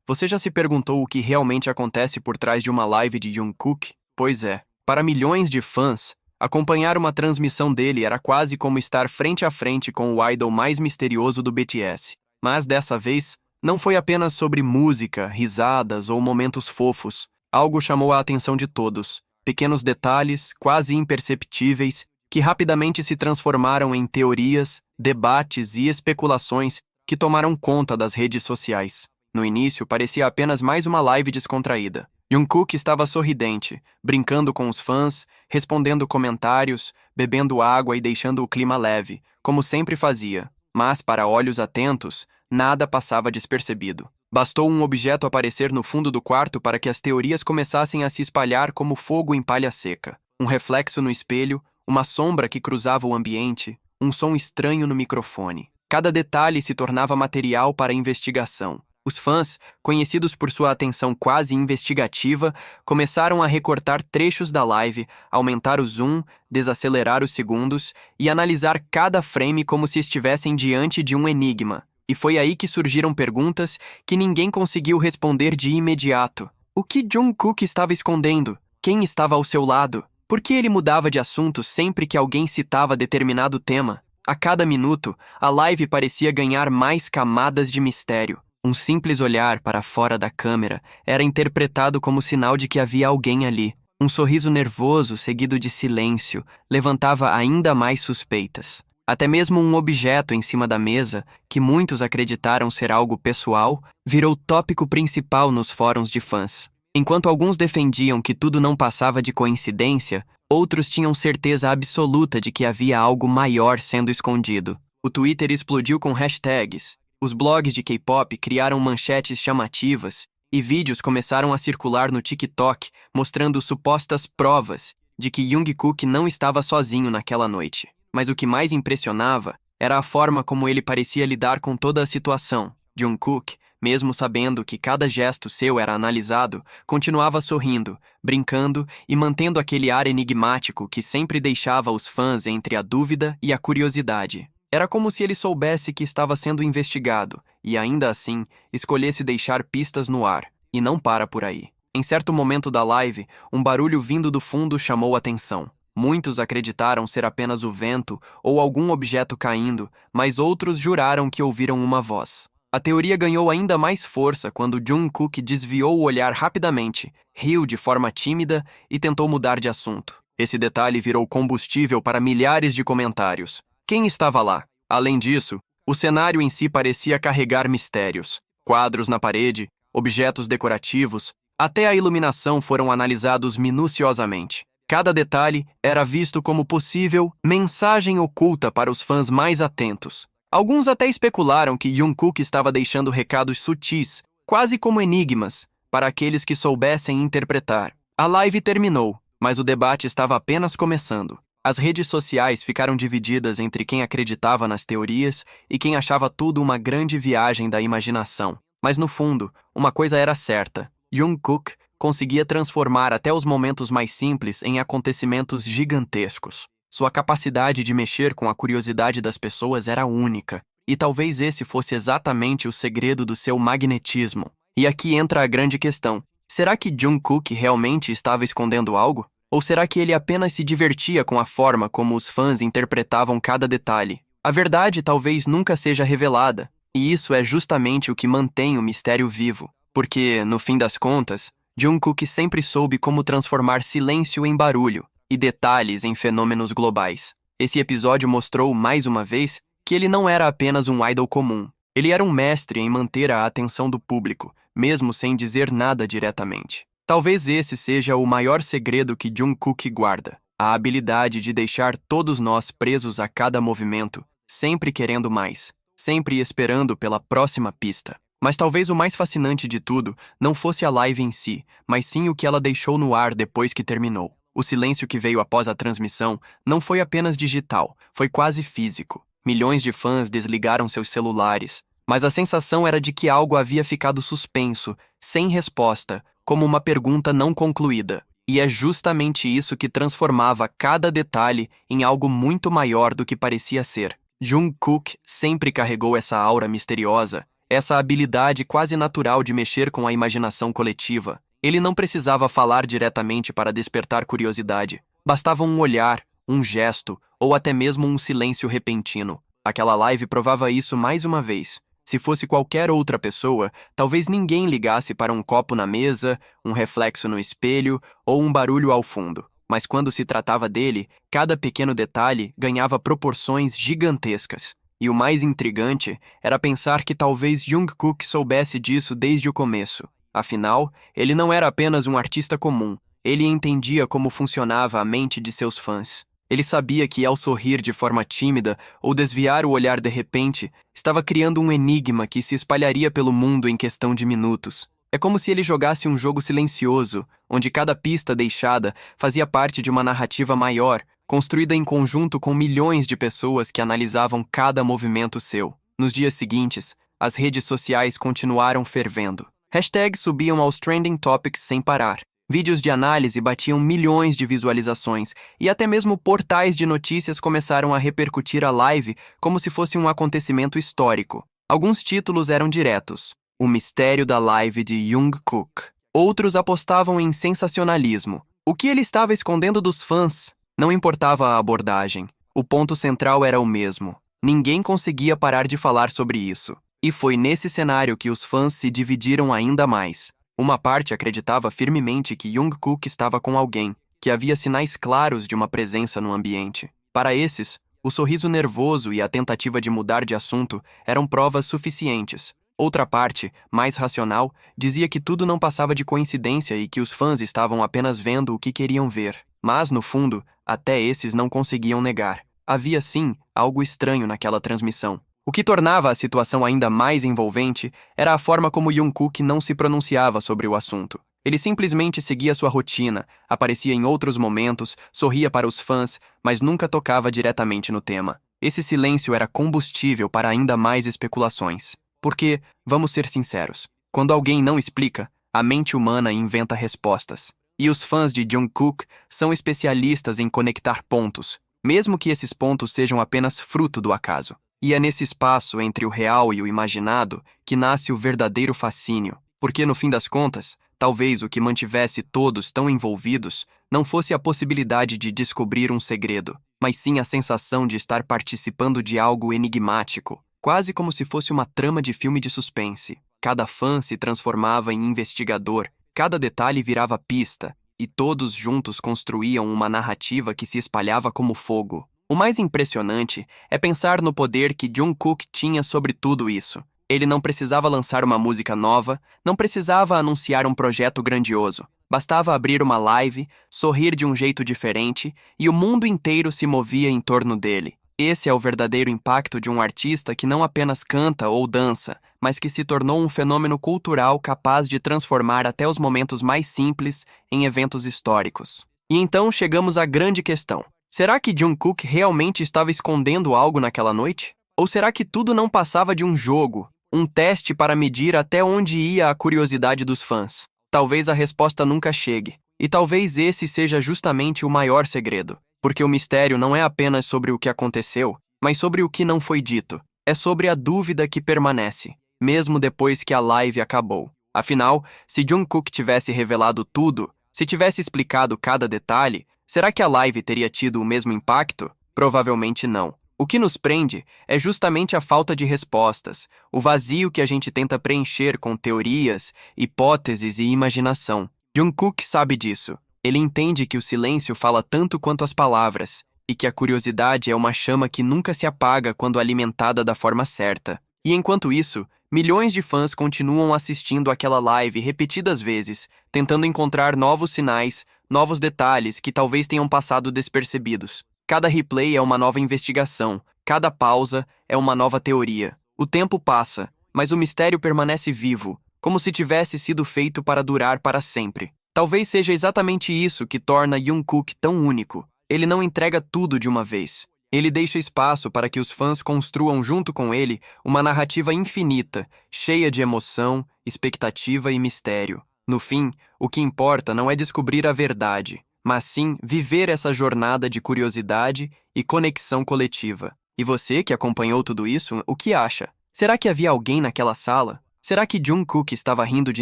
Você já se perguntou o que realmente acontece por trás de uma live de Jungkook? Pois é, para milhões de fãs, acompanhar uma transmissão dele era quase como estar frente a frente com o idol mais misterioso do BTS. Mas dessa vez, não foi apenas sobre música, risadas ou momentos fofos. Algo chamou a atenção de todos. Pequenos detalhes, quase imperceptíveis, que rapidamente se transformaram em teorias, debates e especulações que tomaram conta das redes sociais. No início, parecia apenas mais uma live descontraída. Jungkook estava sorridente, brincando com os fãs, respondendo comentários, bebendo água e deixando o clima leve, como sempre fazia. Mas, para olhos atentos, nada passava despercebido. Bastou um objeto aparecer no fundo do quarto para que as teorias começassem a se espalhar como fogo em palha seca. Um reflexo no espelho, uma sombra que cruzava o ambiente, um som estranho no microfone. Cada detalhe se tornava material para investigação. Os fãs, conhecidos por sua atenção quase investigativa, começaram a recortar trechos da live, aumentar o zoom, desacelerar os segundos e analisar cada frame como se estivessem diante de um enigma. E foi aí que surgiram perguntas que ninguém conseguiu responder de imediato. O que Jungkook estava escondendo? Quem estava ao seu lado? Por que ele mudava de assunto sempre que alguém citava determinado tema? A cada minuto, a live parecia ganhar mais camadas de mistério. Um simples olhar para fora da câmera era interpretado como sinal de que havia alguém ali. Um sorriso nervoso, seguido de silêncio, levantava ainda mais suspeitas. Até mesmo um objeto em cima da mesa, que muitos acreditaram ser algo pessoal, virou tópico principal nos fóruns de fãs. Enquanto alguns defendiam que tudo não passava de coincidência, outros tinham certeza absoluta de que havia algo maior sendo escondido. O Twitter explodiu com hashtags. Os blogs de K-pop criaram manchetes chamativas e vídeos começaram a circular no TikTok mostrando supostas provas de que Jungkook não estava sozinho naquela noite. Mas o que mais impressionava era a forma como ele parecia lidar com toda a situação. Jungkook, mesmo sabendo que cada gesto seu era analisado, continuava sorrindo, brincando e mantendo aquele ar enigmático que sempre deixava os fãs entre a dúvida e a curiosidade. Era como se ele soubesse que estava sendo investigado e, ainda assim, escolhesse deixar pistas no ar. E não para por aí. Em certo momento da live, um barulho vindo do fundo chamou atenção. Muitos acreditaram ser apenas o vento ou algum objeto caindo, mas outros juraram que ouviram uma voz. A teoria ganhou ainda mais força quando Jungkook desviou o olhar rapidamente, riu de forma tímida e tentou mudar de assunto. Esse detalhe virou combustível para milhares de comentários. Quem estava lá? Além disso, o cenário em si parecia carregar mistérios. Quadros na parede, objetos decorativos, até a iluminação foram analisados minuciosamente. Cada detalhe era visto como possível mensagem oculta para os fãs mais atentos. Alguns até especularam que Jungkook estava deixando recados sutis, quase como enigmas, para aqueles que soubessem interpretar. A live terminou, mas o debate estava apenas começando. As redes sociais ficaram divididas entre quem acreditava nas teorias e quem achava tudo uma grande viagem da imaginação. Mas no fundo, uma coisa era certa. Jungkook conseguia transformar até os momentos mais simples em acontecimentos gigantescos. Sua capacidade de mexer com a curiosidade das pessoas era única, e talvez esse fosse exatamente o segredo do seu magnetismo. E aqui entra a grande questão. Será que Jungkook realmente estava escondendo algo? Ou será que ele apenas se divertia com a forma como os fãs interpretavam cada detalhe? A verdade talvez nunca seja revelada, e isso é justamente o que mantém o mistério vivo. Porque, no fim das contas, Jungkook sempre soube como transformar silêncio em barulho e detalhes em fenômenos globais. Esse episódio mostrou, mais uma vez, que ele não era apenas um idol comum. Ele era um mestre em manter a atenção do público, mesmo sem dizer nada diretamente. Talvez esse seja o maior segredo que Jungkook guarda, a habilidade de deixar todos nós presos a cada movimento, sempre querendo mais, sempre esperando pela próxima pista. Mas talvez o mais fascinante de tudo não fosse a live em si, mas sim o que ela deixou no ar depois que terminou. O silêncio que veio após a transmissão não foi apenas digital, foi quase físico. Milhões de fãs desligaram seus celulares, mas a sensação era de que algo havia ficado suspenso, sem resposta, como uma pergunta não concluída. E é justamente isso que transformava cada detalhe em algo muito maior do que parecia ser. Jungkook sempre carregou essa aura misteriosa, essa habilidade quase natural de mexer com a imaginação coletiva. Ele não precisava falar diretamente para despertar curiosidade. Bastava um olhar, um gesto ou até mesmo um silêncio repentino. Aquela live provava isso mais uma vez. Se fosse qualquer outra pessoa, talvez ninguém ligasse para um copo na mesa, um reflexo no espelho ou um barulho ao fundo. Mas quando se tratava dele, cada pequeno detalhe ganhava proporções gigantescas. E o mais intrigante era pensar que talvez Jungkook soubesse disso desde o começo. Afinal, ele não era apenas um artista comum. Ele entendia como funcionava a mente de seus fãs. Ele sabia que, ao sorrir de forma tímida ou desviar o olhar de repente, estava criando um enigma que se espalharia pelo mundo em questão de minutos. É como se ele jogasse um jogo silencioso, onde cada pista deixada fazia parte de uma narrativa maior, construída em conjunto com milhões de pessoas que analisavam cada movimento seu. Nos dias seguintes, as redes sociais continuaram fervendo. Hashtags subiam aos trending topics sem parar. Vídeos de análise batiam milhões de visualizações e até mesmo portais de notícias começaram a repercutir a live como se fosse um acontecimento histórico. Alguns títulos eram diretos: O mistério da live de Jungkook. Outros apostavam em sensacionalismo. O que ele estava escondendo dos fãs? Não importava a abordagem. O ponto central era o mesmo. Ninguém conseguia parar de falar sobre isso. E foi nesse cenário que os fãs se dividiram ainda mais. Uma parte acreditava firmemente que Jungkook estava com alguém, que havia sinais claros de uma presença no ambiente. Para esses, o sorriso nervoso e a tentativa de mudar de assunto eram provas suficientes. Outra parte, mais racional, dizia que tudo não passava de coincidência e que os fãs estavam apenas vendo o que queriam ver. Mas, no fundo, até esses não conseguiam negar. Havia, sim, algo estranho naquela transmissão. O que tornava a situação ainda mais envolvente era a forma como Jungkook não se pronunciava sobre o assunto. Ele simplesmente seguia sua rotina, aparecia em outros momentos, sorria para os fãs, mas nunca tocava diretamente no tema. Esse silêncio era combustível para ainda mais especulações. Porque, vamos ser sinceros, quando alguém não explica, a mente humana inventa respostas. E os fãs de Jungkook são especialistas em conectar pontos, mesmo que esses pontos sejam apenas fruto do acaso. E é nesse espaço entre o real e o imaginado que nasce o verdadeiro fascínio, porque no fim das contas, talvez o que mantivesse todos tão envolvidos não fosse a possibilidade de descobrir um segredo, mas sim a sensação de estar participando de algo enigmático, quase como se fosse uma trama de filme de suspense. Cada fã se transformava em investigador, cada detalhe virava pista, e todos juntos construíam uma narrativa que se espalhava como fogo. O mais impressionante é pensar no poder que Jungkook tinha sobre tudo isso. Ele não precisava lançar uma música nova, não precisava anunciar um projeto grandioso. Bastava abrir uma live, sorrir de um jeito diferente e o mundo inteiro se movia em torno dele. Esse é o verdadeiro impacto de um artista que não apenas canta ou dança, mas que se tornou um fenômeno cultural capaz de transformar até os momentos mais simples em eventos históricos. E então chegamos à grande questão. Será que Jungkook realmente estava escondendo algo naquela noite? Ou será que tudo não passava de um jogo, um teste para medir até onde ia a curiosidade dos fãs? Talvez a resposta nunca chegue. E talvez esse seja justamente o maior segredo. Porque o mistério não é apenas sobre o que aconteceu, mas sobre o que não foi dito. É sobre a dúvida que permanece, mesmo depois que a live acabou. Afinal, se Jungkook tivesse revelado tudo, se tivesse explicado cada detalhe, será que a live teria tido o mesmo impacto? Provavelmente não. O que nos prende é justamente a falta de respostas, o vazio que a gente tenta preencher com teorias, hipóteses e imaginação. Jungkook sabe disso. Ele entende que o silêncio fala tanto quanto as palavras, e que a curiosidade é uma chama que nunca se apaga quando alimentada da forma certa. E enquanto isso, milhões de fãs continuam assistindo aquela live repetidas vezes, tentando encontrar novos sinais, novos detalhes que talvez tenham passado despercebidos. Cada replay é uma nova investigação, cada pausa é uma nova teoria. O tempo passa, mas o mistério permanece vivo, como se tivesse sido feito para durar para sempre. Talvez seja exatamente isso que torna Jungkook tão único. Ele não entrega tudo de uma vez. Ele deixa espaço para que os fãs construam junto com ele uma narrativa infinita, cheia de emoção, expectativa e mistério. No fim, o que importa não é descobrir a verdade, mas sim viver essa jornada de curiosidade e conexão coletiva. E você, que acompanhou tudo isso, o que acha? Será que havia alguém naquela sala? Será que Jungkook estava rindo de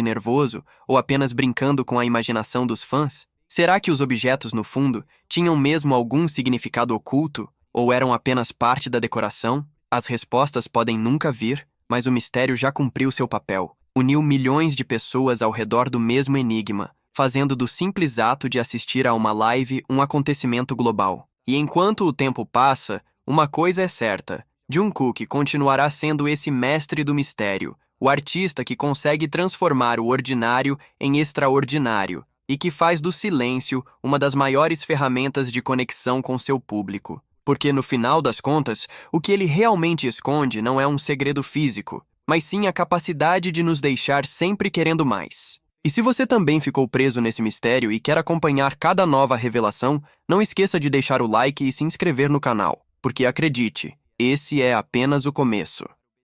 nervoso ou apenas brincando com a imaginação dos fãs? Será que os objetos no fundo tinham mesmo algum significado oculto ou eram apenas parte da decoração? As respostas podem nunca vir, mas o mistério já cumpriu seu papel. Uniu milhões de pessoas ao redor do mesmo enigma, fazendo do simples ato de assistir a uma live um acontecimento global. E enquanto o tempo passa, uma coisa é certa: Jungkook continuará sendo esse mestre do mistério, o artista que consegue transformar o ordinário em extraordinário e que faz do silêncio uma das maiores ferramentas de conexão com seu público. Porque, no final das contas, o que ele realmente esconde não é um segredo físico, mas sim a capacidade de nos deixar sempre querendo mais. E se você também ficou preso nesse mistério e quer acompanhar cada nova revelação, não esqueça de deixar o like e se inscrever no canal, porque acredite, esse é apenas o começo.